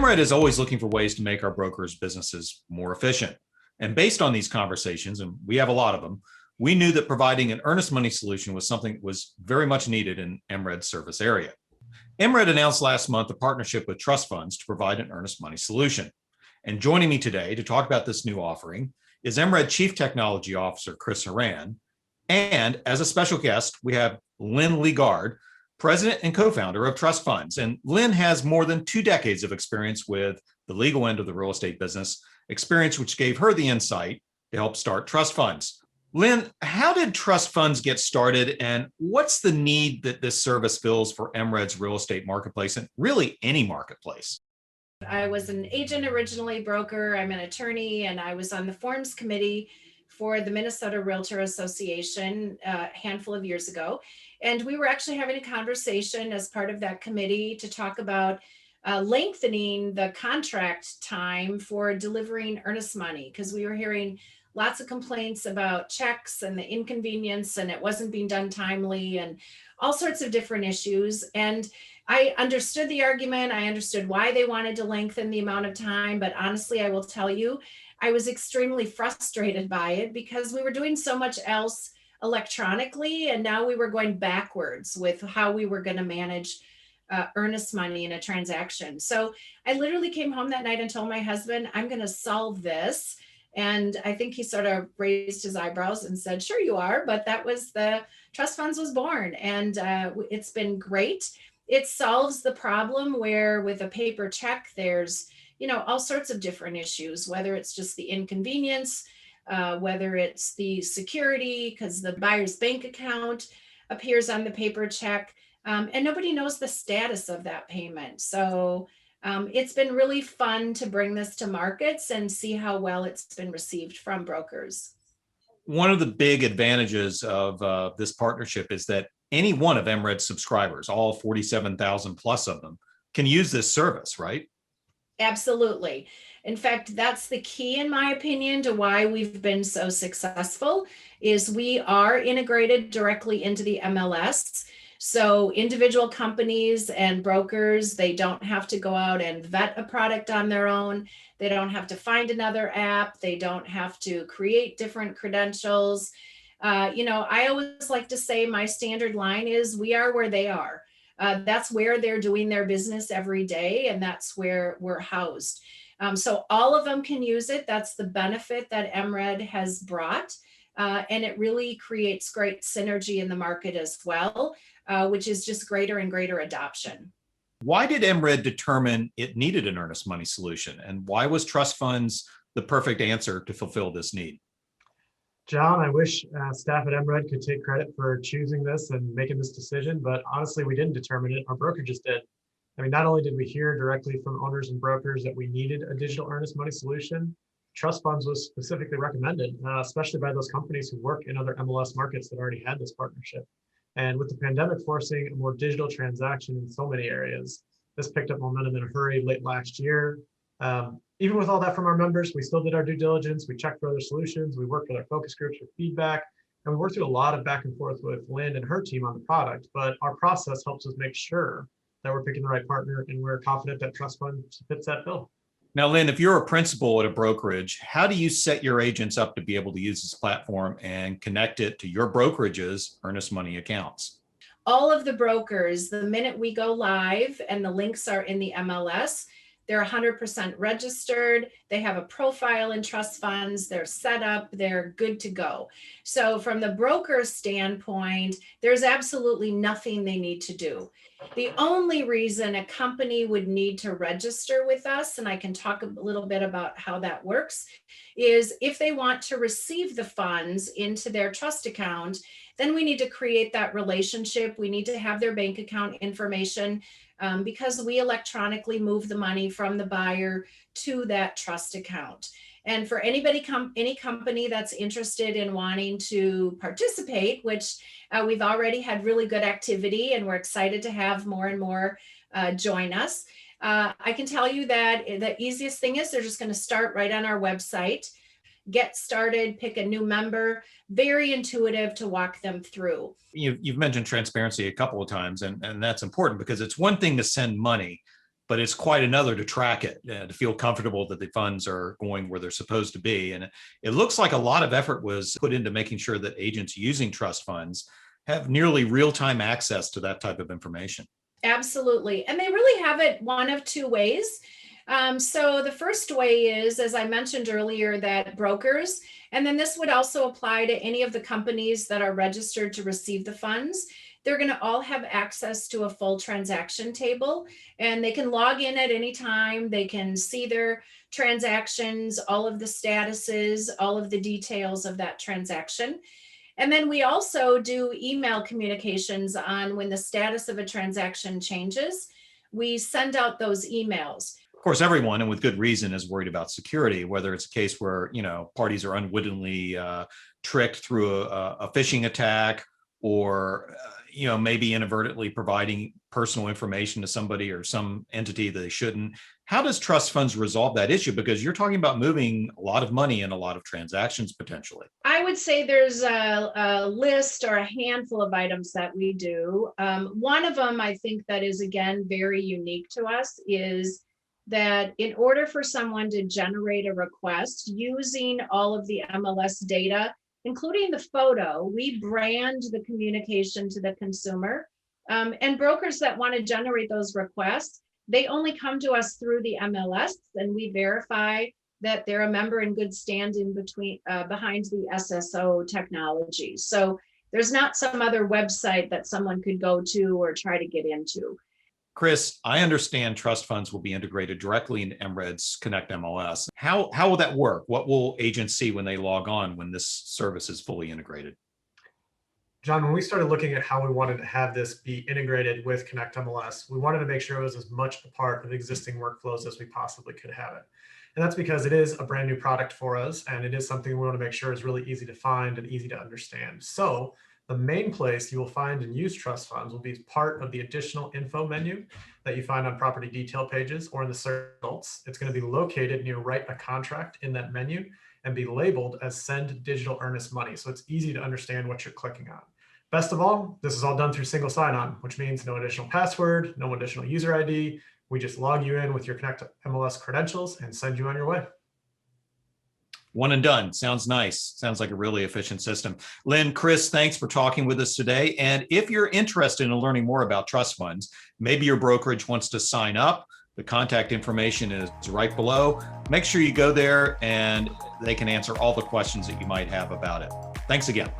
MRED is always looking for ways to make our brokers' businesses more efficient. And based on these conversations, and we have a lot of them, we knew that providing an earnest money solution was something that was very much needed in MRED's service area. MRED announced last month a partnership with TrustFunds to provide an earnest money solution. And joining me today to talk about this new offering is MRED Chief Technology Officer Chris Haran. And as a special guest, we have Lynn Leegard, President and co-founder of TrustFunds. And Lynn has more than 2 decades of experience with the legal end of the real estate business, experience which gave her the insight to help start TrustFunds. Lynn, how did TrustFunds get started, and what's the need that this service fills for MRED's real estate marketplace and really any marketplace? I was an agent originally, broker. I'm an attorney, and I was on the forms committee for the Minnesota Realtor Association a handful of years ago. And we were actually having a conversation as part of that committee to talk about lengthening the contract time for delivering earnest money, because we were hearing lots of complaints about checks and the inconvenience, and it wasn't being done timely and all sorts of different issues. And I understood the argument. I understood why they wanted to lengthen the amount of time. But honestly, I will tell you, I was extremely frustrated by it because we were doing so much else electronically. And now we were going backwards with how we were going to manage earnest money in a transaction. So I literally came home that night and told my husband, I'm going to solve this. And I think he sort of raised his eyebrows and said, sure you are. But that was the TrustFunds was born, and it's been great. It solves the problem where with a paper check, there's, all sorts of different issues, whether it's just the inconvenience, whether it's the security, because the buyer's bank account appears on the paper check, and nobody knows the status of that payment. So it's been really fun to bring this to markets and see how well it's been received from brokers. One of the big advantages of this partnership is that any one of MRED's subscribers, all 47,000 plus of them, can use this service, right? Absolutely. In fact, that's the key, in my opinion, to why we've been so successful, is we are integrated directly into the MLS. So individual companies and brokers, they don't have to go out and vet a product on their own. They don't have to find another app. They don't have to create different credentials. I always like to say my standard line is, we are where they are. That's where they're doing their business every day, and that's where we're housed. So all of them can use it. That's the benefit that MRED has brought. And it really creates great synergy in the market as well, which is just greater and greater adoption. Why did MRED determine it needed an earnest money solution? And why was TrustFunds the perfect answer to fulfill this need? John, I wish staff at MRED could take credit for choosing this and making this decision, but honestly, we didn't determine it. Our broker just did. I mean, not only did we hear directly from owners and brokers that we needed a digital earnest money solution, TrustFunds was specifically recommended, especially by those companies who work in other MLS markets that already had this partnership. And with the pandemic forcing a more digital transaction in so many areas, this picked up momentum in a hurry late last year. Even with all that from our members, we still did our due diligence. We checked for other solutions. We worked with our focus groups for feedback, and we worked through a lot of back and forth with Lynn and her team on the product. But our process helps us make sure that we're picking the right partner, and we're confident that TrustFunds fits that bill. Now, Lynn, if you're a principal at a brokerage, how do you set your agents up to be able to use this platform and connect it to your brokerage's earnest money accounts? All of the brokers, the minute we go live and the links are in the MLS, they're 100% registered. They have a profile in TrustFunds. They're set up. They're good to go. So from the broker standpoint, there's absolutely nothing they need to do. The only reason a company would need to register with us, and I can talk a little bit about how that works, is if they want to receive the funds into their trust account, then we need to create that relationship. We need to have their bank account information, because we electronically move the money from the buyer to that trust account. And for anybody, any company that's interested in wanting to participate, which we've already had really good activity, and we're excited to have more and more join us. I can tell you that the easiest thing is they're just going to start right on our website, get started, pick a new member, very intuitive to walk them through. You've mentioned transparency a couple of times, and that's important because it's one thing to send money, but it's quite another to track it, to feel comfortable that the funds are going where they're supposed to be. And it looks like a lot of effort was put into making sure that agents using trust funds have nearly real-time access to that type of information. Absolutely. And they really have it one of two ways. So the first way is, as I mentioned earlier, that brokers, and then this would also apply to any of the companies that are registered to receive the funds, they're going to all have access to a full transaction table, and they can log in at any time. They can see their transactions, all of the statuses, all of the details of that transaction. And then we also do email communications on when the status of a transaction changes. We send out those emails. Of course, everyone, and with good reason, is worried about security, whether it's a case where, parties are unwittingly tricked through a phishing attack, or, maybe inadvertently providing personal information to somebody or some entity that they shouldn't. How does trust funds resolve that issue? Because you're talking about moving a lot of money in a lot of transactions potentially. I would say there's a list or a handful of items that we do. One of them, I think, that is, again, very unique to us is that in order for someone to generate a request using all of the MLS data, including the photo, we brand the communication to the consumer. And brokers that want to generate those requests, they only come to us through the MLS, and we verify that they're a member in good standing behind the SSO technology. So there's not some other website that someone could go to or try to get into. Chris, I understand trust funds will be integrated directly into MRED's Connect MLS. How will that work? What will agents see when they log on when this service is fully integrated? John, when we started looking at how we wanted to have this be integrated with Connect MLS, we wanted to make sure it was as much a part of existing workflows as we possibly could have it. And that's because it is a brand new product for us, and it is something we want to make sure is really easy to find and easy to understand. So the main place you will find and use trust funds will be part of the additional info menu that you find on property detail pages or in the search results. It's going to be located near write a contract in that menu and be labeled as send digital earnest money. So it's easy to understand what you're clicking on. Best of all, this is all done through single sign-on, which means no additional password, no additional user ID. We just log you in with your Connect MLS credentials and send you on your way. One and done. Sounds nice. Sounds like a really efficient system. Lynn, Chris, thanks for talking with us today. And if you're interested in learning more about trust funds, maybe your brokerage wants to sign up, the contact information is right below. Make sure you go there and they can answer all the questions that you might have about it. Thanks again.